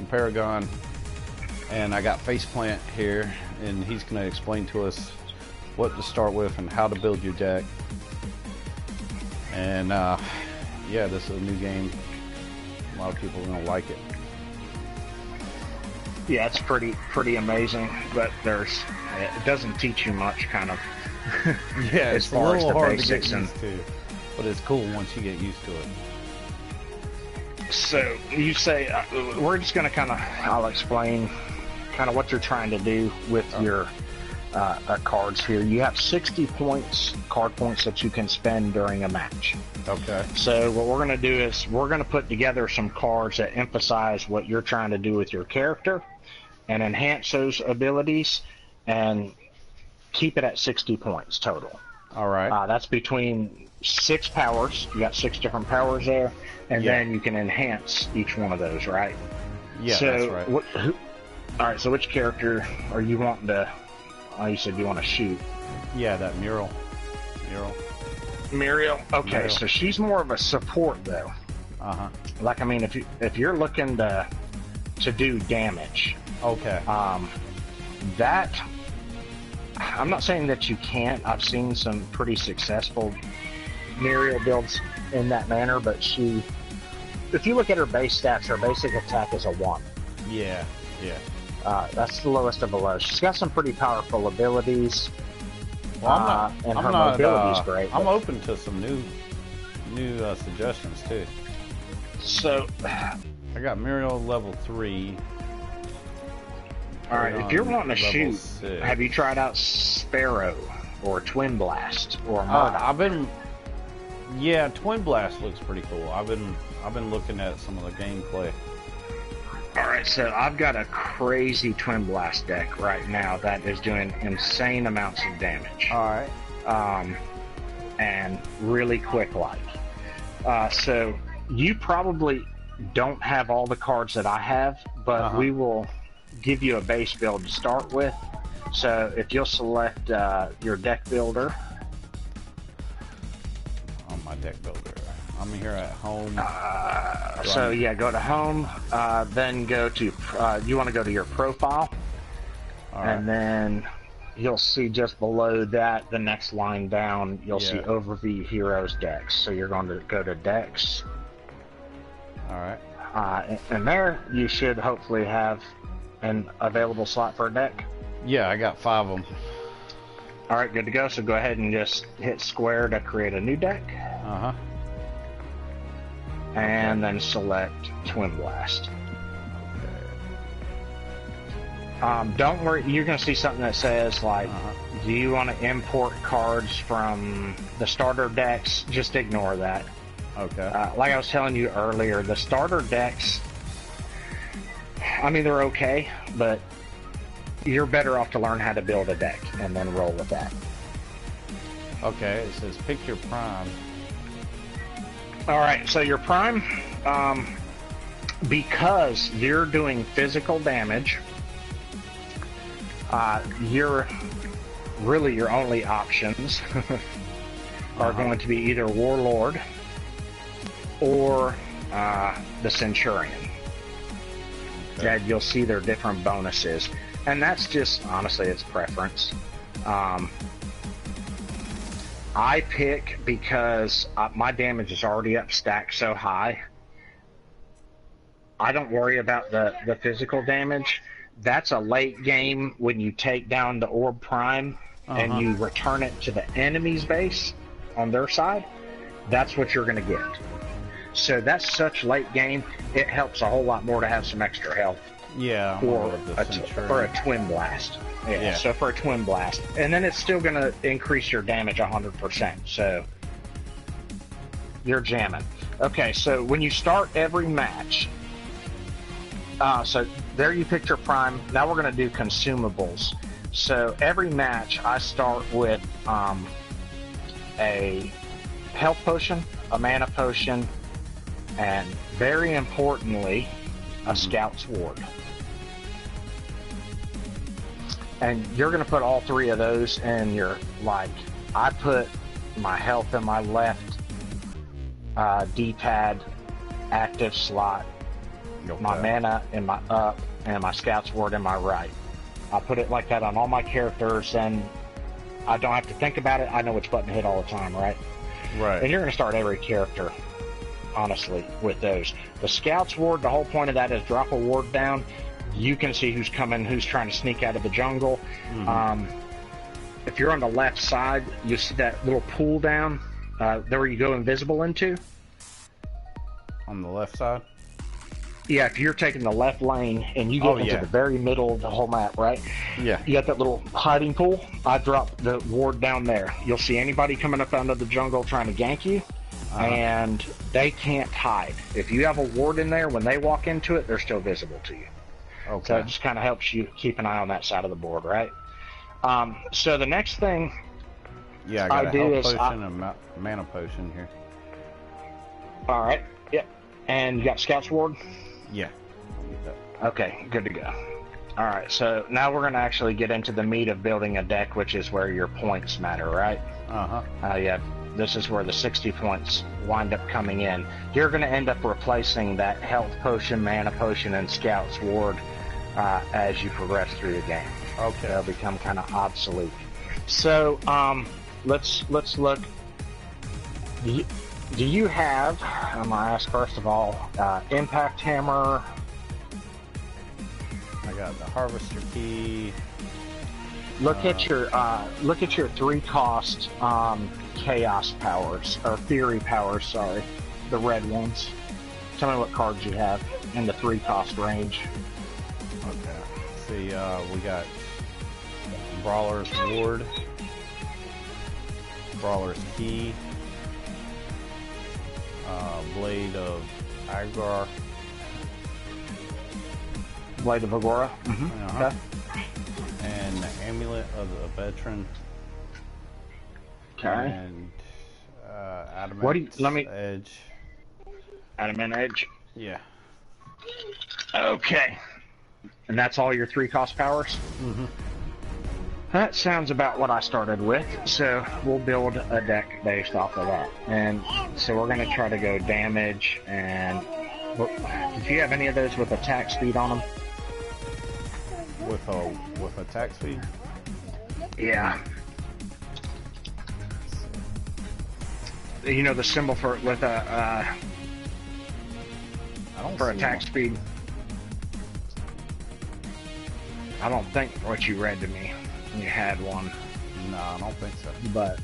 Paragon, and I got Faceplant here, and he's going to explain to us what to start with and how to build your deck. And yeah, this is a new game. A lot of people are going to like it. Yeah, it's pretty amazing, but it doesn't teach you much, kind of. Yeah, as it's far a little as the hard basics to get used to, but it's cool once you get used to it. So you say we're just going to I'll explain kind of what you're trying to do with your cards here. You have 60 card points that you can spend during a match. Okay. So what we're going to do is we're going to put together some cards that emphasize what you're trying to do with your character and enhance those abilities and keep it at 60 points total. All right. That's between 6 powers. You got 6 different powers there, and then you can enhance each one of those, right? Yeah, so that's right. All right, so which character are you wanting to... Oh, you said you want to shoot. Yeah, that Muriel. Muriel? Okay, Muriel. So she's more of a support, though. Uh-huh. Like, I mean, if you're looking to do damage... Okay. That... I'm not saying that you can't. I've seen some pretty successful Muriel builds in that manner, but if you look at her base stats, her basic attack is a 1. Yeah. That's the lowest of the low. She's got some pretty powerful abilities. Well, and her mobility's great. I'm open to some new suggestions too. So, I got Muriel level 3. All right, if you're wanting to shoot, 6. have you tried out Sparrow or Twin Blast or Murdoch? Yeah, Twin Blast looks pretty cool. I've been looking at some of the gameplay. All right, so I've got a crazy Twin Blast deck right now that is doing insane amounts of damage. All right. And really quick like. So you probably don't have all the cards that I have, but we will give you a base build to start with. So if you'll select your deck builder. On my deck builder. I'm here at home. Go to home, then go to, you want to go to your profile. All right. And then you'll see just below that, the next line down, you'll see Overview Heroes Decks. So you're going to go to Decks. All right. And there you should hopefully have an available slot for a deck. Yeah, I got 5 of them. All right, good to go. So go ahead and just hit square to create a new deck. Uh-huh. And then select Twin Blast. Don't worry, you're going to see something that says, like, do you want to import cards from the starter decks? Just ignore that. Okay. Like I was telling you earlier, the starter decks, I mean, they're okay, but you're better off to learn how to build a deck and then roll with that. Okay, it says pick your prime. All right, so your prime, because you're doing physical damage, your only options are going to be either Warlord or the Centurion. Okay. And you'll see their different bonuses, and that's just, honestly, it's preference. I pick because my damage is already up stacked so high. I don't worry about the physical damage. That's a late game when you take down the Orb Prime and you return it to the enemy's base on their side. That's what you're going to get. So that's such late game, it helps a whole lot more to have some extra health. Yeah, for a Twin Blast. Yeah, so for a Twin Blast. And then it's still going to increase your damage 100%. So you're jamming. Okay, so when you start every match, so there you picked your prime. Now we're going to do consumables. So every match I start with a health potion, a mana potion, and very importantly, a Scout's Ward. And you're going to put all 3 of those in your, like, I put my health in my left D-pad active slot, my mana in my up, and my Scout's Ward in my right. I put it like that on all my characters, and I don't have to think about it. I know which button to hit all the time, right? Right. And you're going to start every character, honestly, with those. The Scout's Ward, the whole point of that is drop a ward down. You can see who's coming, who's trying to sneak out of the jungle. If you're on the left side, you see that little pool down there where you go invisible into. On the left side? Yeah, if you're taking the left lane and you get into the very middle of the whole map, right? Yeah. You got that little hiding pool. I dropped the ward down there. You'll see anybody coming up out of the jungle trying to gank you, and they can't hide. If you have a ward in there, when they walk into it, they're still visible to you. Okay. So it just kind of helps you keep an eye on that side of the board, right? So the next thing I got a do health is potion and a mana potion here. All right. Yep. And you got Scout's Ward? Yeah. Okay, good to go. All right, so now we're going to actually get into the meat of building a deck, which is where your points matter, right? Yeah, this is where the 60 points wind up coming in. You're going to end up replacing that health potion, mana potion, and Scout's Ward as you progress through the game. Okay. They'll become kind of obsolete. So let's look. Do you have, I'm going to ask first of all, Impact Hammer? I got the Harvester Key. Look at your 3-cost Chaos powers, or Theory powers, sorry. The red ones. Tell me what cards you have in the 3-cost range. Okay. See, we got Brawler's Ward, Brawler's Key, Blade of Agar. Blade of Agora? Okay. And the Amulet of the Veteran. Okay. And Adamant Edge. Adamant Edge? Yeah. Okay. And that's all your 3-cost powers? That sounds about what I started with, so we'll build a deck based off of that. And so we're going to try to go damage, and did you have any of those with attack speed on them? With attack speed? Yeah. You know the symbol for with a for attack speed? I don't think what you read to me. You had one. No, I don't think so. But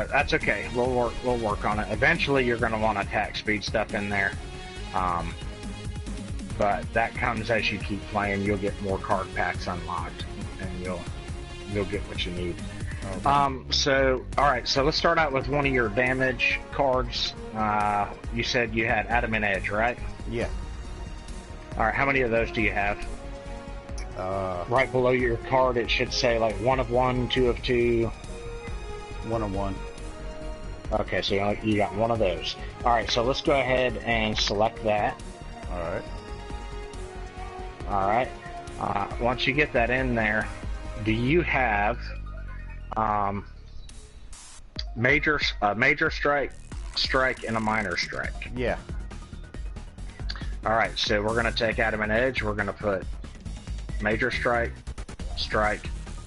that's okay. We'll work on it. Eventually, you're going to want attack speed stuff in there. But that comes as you keep playing. You'll get more card packs unlocked, and you'll get what you need. Okay. So all right. So let's start out with one of your damage cards. You said you had Adamant Edge, right? Yeah. All right. How many of those do you have? Right below your card, it should say like 1 of 1, 2 of 2. 1 of 1. Okay, so you got one of those. All right, so let's go ahead and select that. All right. Once you get that in there, do you have major strike, and a minor strike? Yeah. All right, so we're going to take Adamant Edge. We're going to put major strike,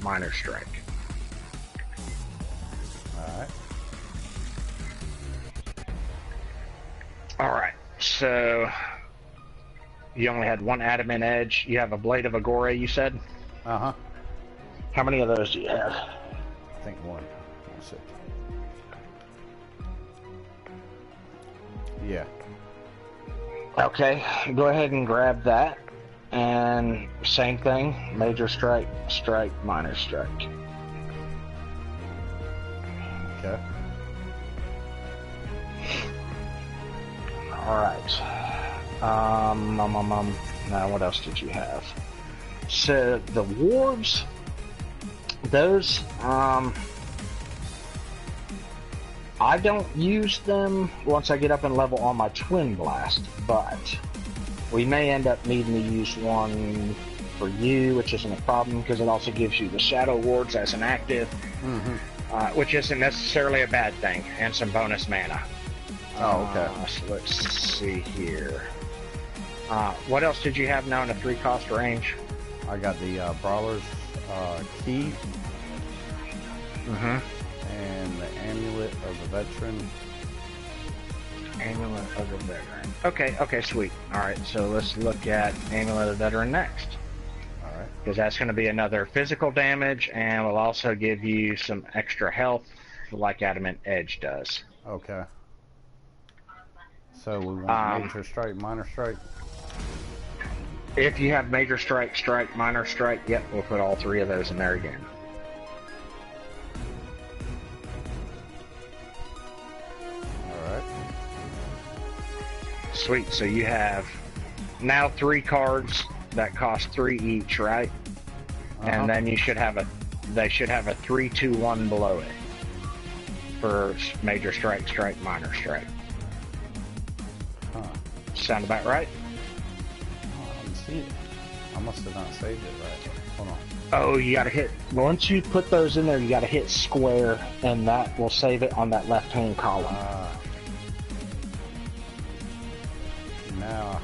minor strike. All right, so you only had one Adamant Edge. You have a Blade of Agora, you said? Uh-huh. How many of those do you have? I think one. That's it. Yeah. Okay, go ahead and grab that. And same thing, major strike, minor strike. Okay. All right. Now what else did you have? So the wards, those, I don't use them once I get up in level on my Twin Blast, but we may end up needing to use one for you, which isn't a problem because it also gives you the Shadow Wards as an active, which isn't necessarily a bad thing, and some bonus mana. Oh, okay. So let's see here. What else did you have now in a 3-cost range? I got the Brawler's Key and the Amulet of the Veteran. Amulet of the Veteran. Okay, sweet. Alright, so let's look at Amulet of the Veteran next. Alright. Because that's going to be another physical damage, and will also give you some extra health, like Adamant Edge does. Okay. So we want Major Strike, Minor Strike? If you have Major Strike, Strike, Minor Strike, yep, we'll put all 3 of those in there again. Alright. Sweet, so you have now 3 cards that cost 3 each, right? And then you should have they should have a 3-2-1 below it for Major Strike, Strike, Minor Strike. Huh. Sound about right? Oh, I didn't see it. I must have not saved it right. Hold on. Oh, you gotta hit, once you put those in there, you gotta hit square, and that will save it on that left-hand column. Now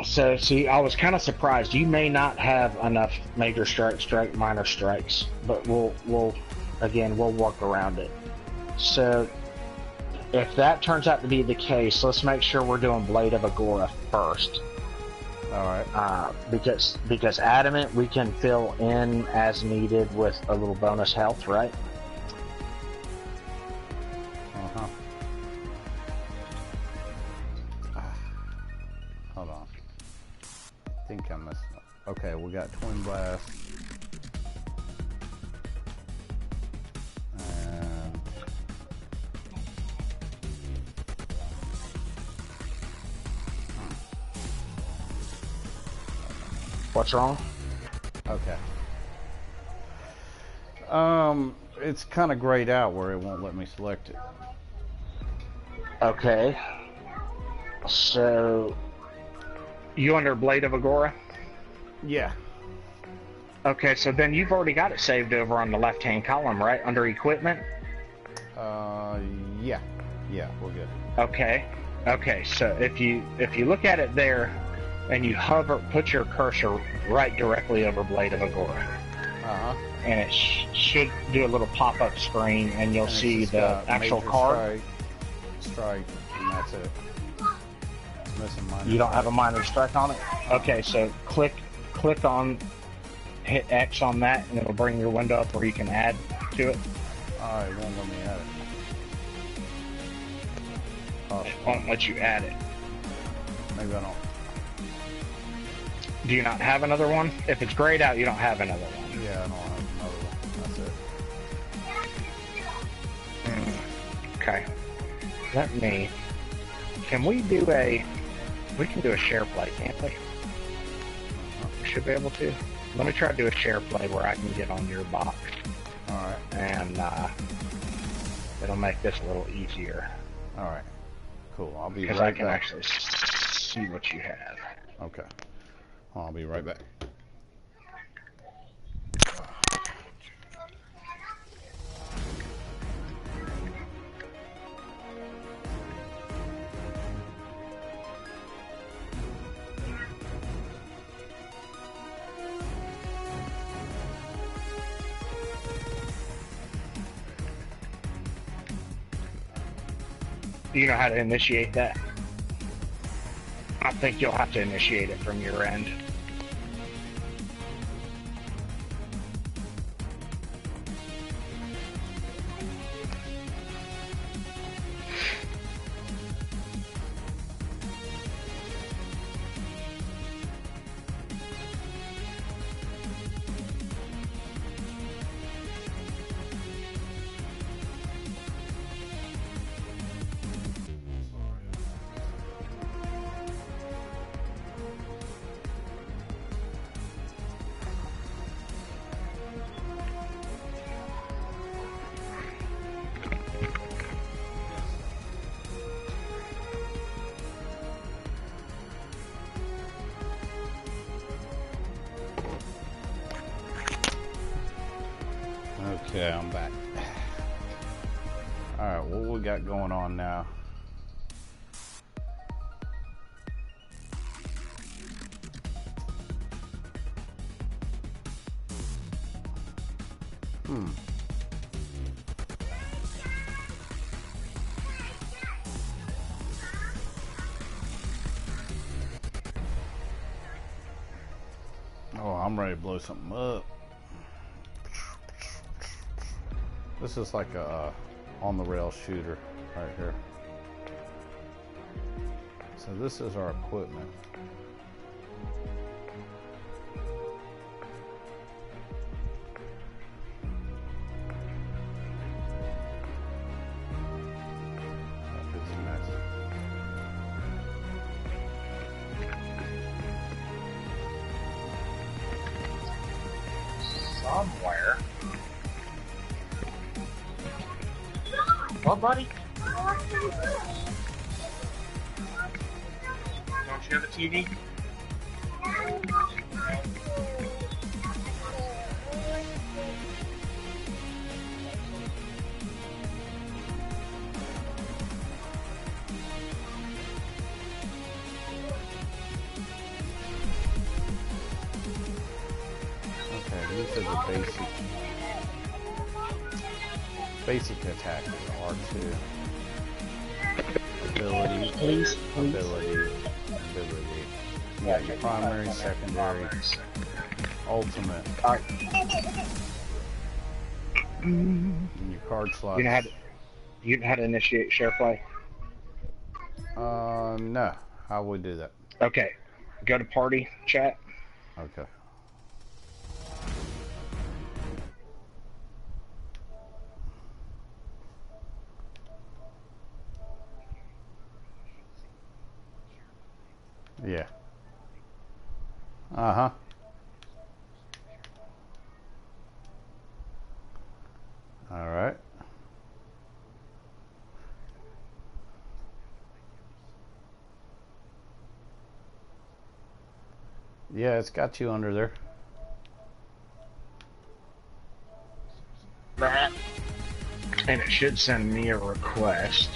So, see, I was kind of surprised. You may not have enough Major Strike, Strike, Minor Strikes, but we'll work around it. So, if that turns out to be the case, let's make sure we're doing Blade of Agora first. Alright. Because Adamant we can fill in as needed with a little bonus health, right? Hold on. I think I messed up. Okay, we got Twin Blast. And what's wrong? Okay. It's kind of grayed out where it won't let me select it. Okay. So, you under Blade of Agora? Yeah. Okay, so then you've already got it saved over on the left-hand column, right? Under Equipment? Yeah. Yeah, we're good. Okay. Okay, so if you look at it there, and you hover, put your cursor right directly over Blade of Agora. And it should do a little pop-up screen, and you'll see the actual card. Strike, and that's it. It's missing minor. You don't have a minor strike on it? Okay, so click on, hit X on that, and it'll bring your window up where you can add to it. It won't let me add it. It won't let you add it. Maybe I don't. Do you not have another one? If it's grayed out, you don't have another one. Yeah, I don't have another one. That's it. Okay. Can we do we can do a share play, can't we? We should be able to. Let me try to do a share play where I can get on your box. Alright. And it'll make this a little easier. Alright. Cool. I'll be right back. Because I can actually see what you have. Okay. I'll be right back. Do you know how to initiate that? I think you'll have to initiate it from your end. Okay, I'm back. Alright, what we got going on now? Oh, I'm ready to blow something up. This is like a on-the-rail shooter right here. So this is our equipment. That is nice. Somewhere. What, buddy? Don't you have a TV? Okay, these are the basic attack of R2. Ability, Please. ability. Yeah, your primary, secondary, ultimate. Alright. And your card slots. You know how to initiate share play? No. How would we do that? Okay. Go to party chat. Okay. Yeah. Uh-huh. All right. Yeah, it's got you under there. That. And it should send me a request.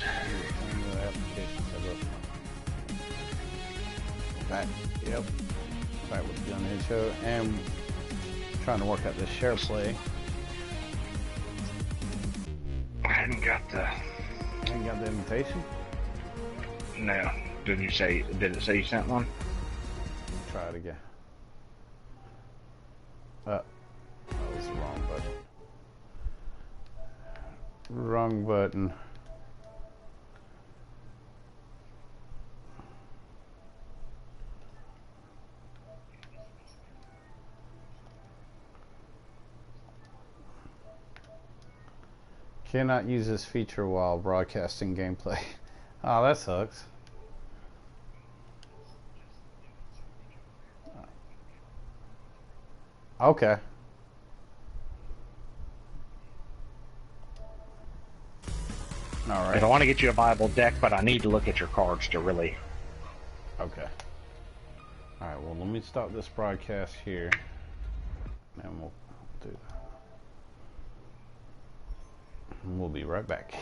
Back, yep. Back with the GUNHED show, and trying to work out this share play. I hadn't got the. Ain't got the invitation? No. Did it say you sent one? Try it again. That was the wrong button. Wrong button. Cannot use this feature while broadcasting gameplay. Oh, that sucks. Okay. Alright. If I want to get you a Bible deck, but I need to look at your cards to really. Okay. Alright, well, let me stop this broadcast here. And we'll do that. We'll be right back.